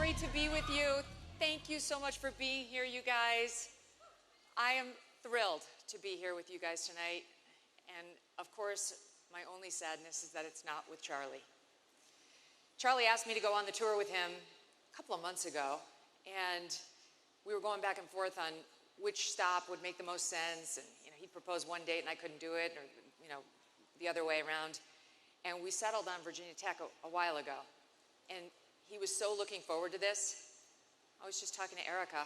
great to be with you. Thank you so much for being here, you guys. I am thrilled to be here with you guys tonight. And of course, my only sadness is that it's not with Charlie. Charlie asked me to go on the tour with him a couple of months ago, and we were going back and forth on which stop would make the most sense. And he'd proposed one date and I couldn't do it, or the other way around. And we settled on Virginia Tech a while ago. And he was so looking forward to this. I was just talking to Erica,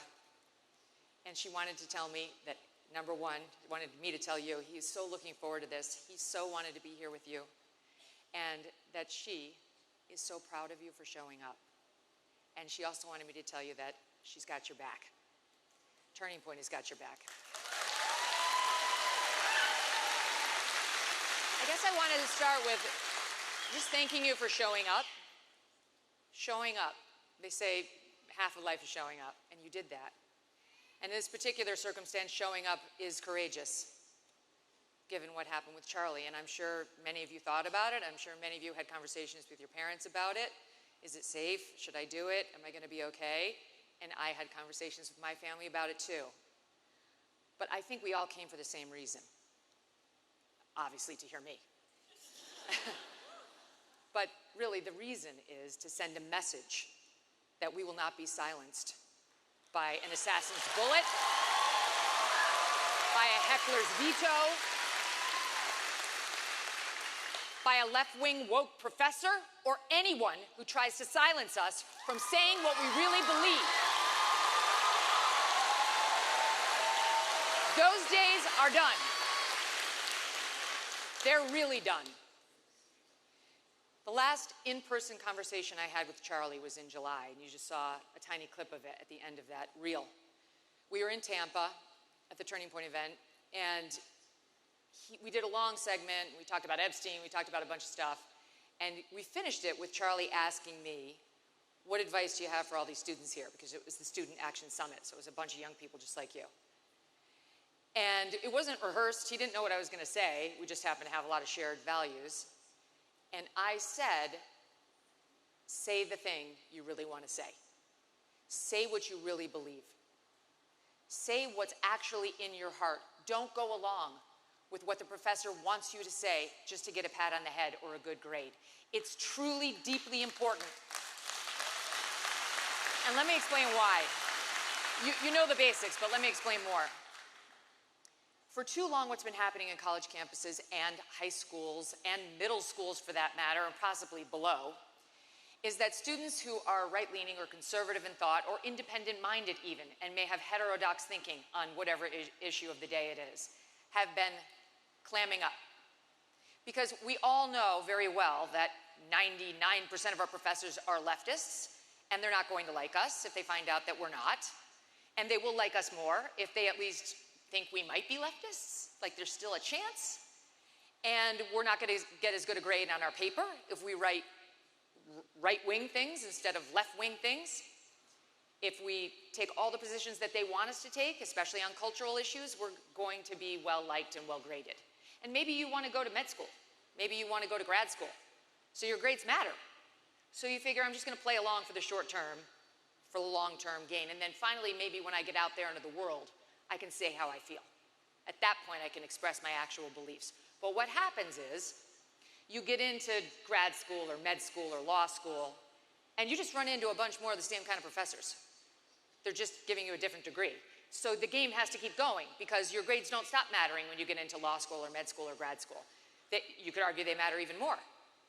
and she wanted to tell me that, number one, wanted me to tell you, he's so looking forward to this. He so wanted to be here with you. And that she is so proud of you for showing up. And she also wanted me to tell you that she's got your back. Turning Point has got your back. I guess I wanted to start with just thanking you for showing up. Showing up. They say half of life is showing up, and you did that. And in this particular circumstance, showing up is courageous, given what happened with Charlie. And I'm sure many of you thought about it. I'm sure many of you had conversations with your parents about it. Is it safe? Should I do it? Am I going to be okay? And I had conversations with my family about it too. But I think we all came for the same reason. Obviously, to hear me. But really, the reason is to send a message that we will not be silenced by an assassin's bullet, by a heckler's veto, by a left-wing woke professor, or anyone who tries to silence us from saying what we really believe. Those days are done. They're really done. The last in-person conversation I had with Charlie was in July, and you just saw a tiny clip of it at the end of that reel. We were in Tampa at the Turning Point event, and we did a long segment. We talked about Epstein, we talked about a bunch of stuff, and we finished it with Charlie asking me, what advice do you have for all these students here? Because it was the Student Action Summit, so it was a bunch of young people just like you. And it wasn't rehearsed. He didn't know what I was going to say. We just happened to have a lot of shared values. And I said, say the thing you really want to say. Say what you really believe. Say what's actually in your heart. Don't go along with what the professor wants you to say just to get a pat on the head or a good grade. It's truly, deeply important. And let me explain why. You know the basics, but let me explain more. For too long, what's been happening in college campuses and high schools and middle schools, for that matter, and possibly below, is that students who are right-leaning or conservative in thought or independent-minded even, and may have heterodox thinking on whatever issue of the day it is, have been clamming up. Because we all know very well that 99% of our professors are leftists, and they're not going to like us if they find out that we're not. And they will like us more if they at least think we might be leftists, like there's still a chance. And we're not going to get as good a grade on our paper if we write right-wing things instead of left-wing things. If we take all the positions that they want us to take, especially on cultural issues, we're going to be well-liked and well-graded. And maybe you want to go to med school. Maybe you want to go to grad school. So your grades matter. So you figure, I'm just going to play along for the short term, for the long-term gain. And then finally, maybe when I get out there into the world, I can say how I feel. At that point, I can express my actual beliefs. But what happens is, you get into grad school or med school or law school, and you just run into a bunch more of the same kind of professors. They're just giving you a different degree. So the game has to keep going, because your grades don't stop mattering when you get into law school or med school or grad school. You could argue they matter even more,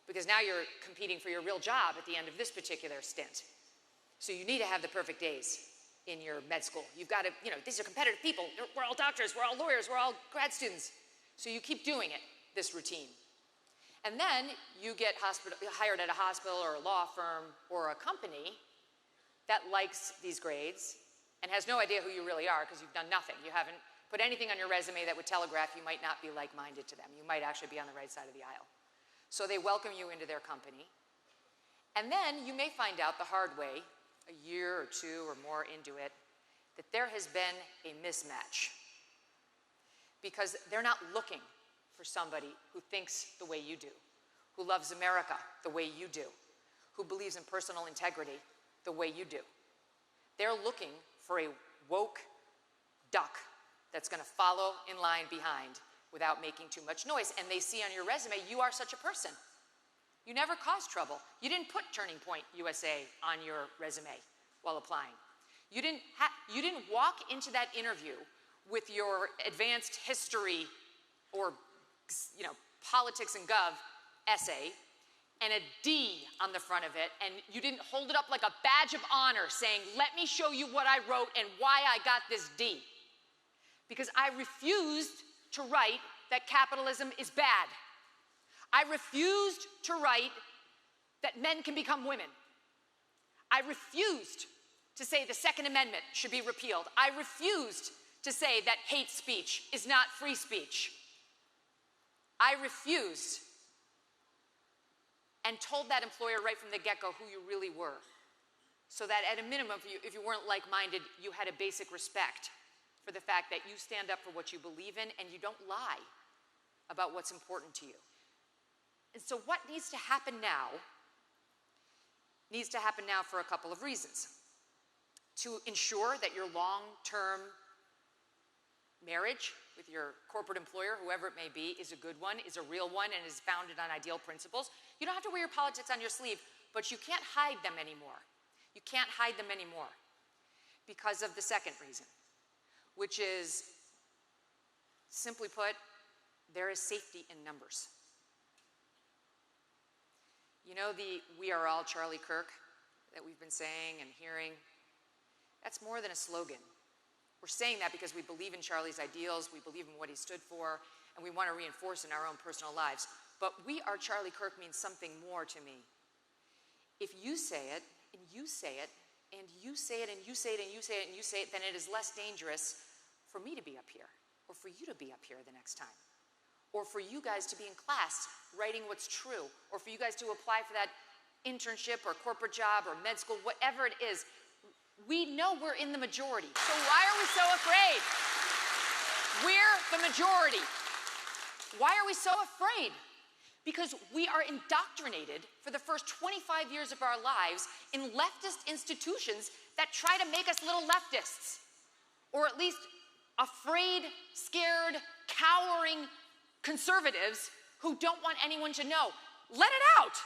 because now you're competing for your real job at the end of this particular stint. So you need to have the perfect A's in your med school. You've got to, these are competitive people. We're all doctors, we're all lawyers, we're all grad students. So you keep doing it, this routine. And then you get hired at a hospital or a law firm or a company that likes these grades and has no idea who you really are because you've done nothing. You haven't put anything on your resume that would telegraph you might not be like-minded to them. You might actually be on the right side of the aisle. So they welcome you into their company. And then you may find out the hard way, a year or two or more into it, that there has been a mismatch. Because they're not looking for somebody who thinks the way you do, who loves America the way you do, who believes in personal integrity, the way you do. They're looking for a woke duck that's going to follow in line behind without making too much noise. And they see on your resume, you are such a person. You never caused trouble. You didn't put Turning Point USA on your resume while applying. You didn't walk into that interview with your advanced history or politics and gov essay and a D on the front of it, and you didn't hold it up like a badge of honor saying, let me show you what I wrote and why I got this D. Because I refused to write that capitalism is bad. I refused to write that men can become women. I refused to say the Second Amendment should be repealed. I refused to say that hate speech is not free speech. I refused and told that employer right from the get-go who you really were, so that at a minimum, if you weren't like-minded, you had a basic respect for the fact that you stand up for what you believe in and you don't lie about what's important to you. And so what needs to happen now for a couple of reasons. To ensure that your long-term marriage with your corporate employer, whoever it may be, is a good one, is a real one, and is founded on ideal principles. You don't have to wear your politics on your sleeve, but you can't hide them anymore. You can't hide them anymore because of the second reason, which is, simply put, there is safety in numbers. You know the "we are all Charlie Kirk" that we've been saying and hearing? That's more than a slogan. We're saying that because we believe in Charlie's ideals, we believe in what he stood for, and we want to reinforce in our own personal lives. But "we are Charlie Kirk" means something more to me. If you say it, and you say it, and you say it, and you say it, and you say it, and you say it, then it is less dangerous for me to be up here, or for you to be up here the next time, or for you guys to be in class writing what's true, or for you guys to apply for that internship or corporate job or med school, whatever it is. We know we're in the majority. So why are we so afraid? We're the majority. Why are we so afraid? Because we are indoctrinated for the first 25 years of our lives in leftist institutions that try to make us little leftists, or at least afraid, scared, cowering conservatives who don't want anyone to know. Let it out.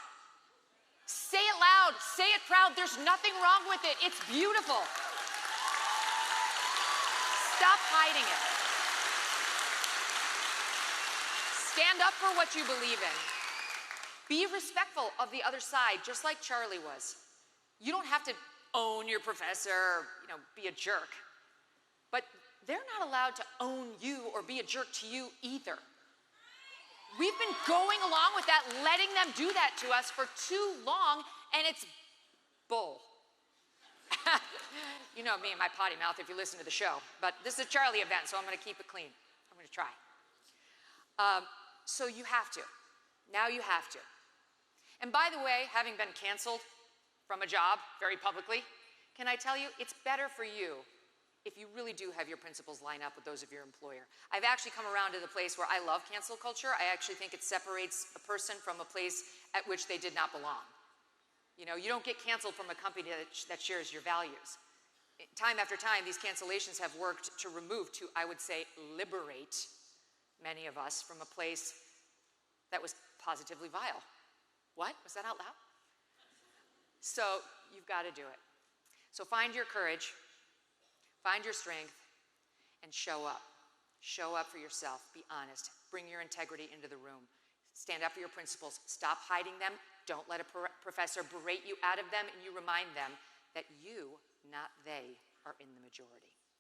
Say it loud, say it proud. There's nothing wrong with it. It's beautiful. Stop hiding it. Stand up for what you believe in. Be respectful of the other side, just like Charlie was. You don't have to own your professor, be a jerk. But they're not allowed to own you or be a jerk to you either. We've been going along with that, letting them do that to us for too long, and it's bull. You know me and my potty mouth if you listen to the show, but this is a Charlie event, so I'm going to keep it clean. I'm going to try. So you have to. Now you have to. And by the way, having been canceled from a job very publicly, can I tell you, it's better for you if you really do have your principles line up with those of your employer. I've actually come around to the place where I love cancel culture. I actually think it separates a person from a place at which they did not belong. You don't get canceled from a company that shares your values. Time after time, these cancellations have worked to remove, I would say, liberate many of us from a place that was positively vile. What? Was that out loud? So you've got to do it. So find your courage. Find your strength and show up. Show up for yourself. Be honest. Bring your integrity into the room. Stand up for your principles. Stop hiding them. Don't let a professor berate you out of them, and you remind them that you, not they, are in the majority.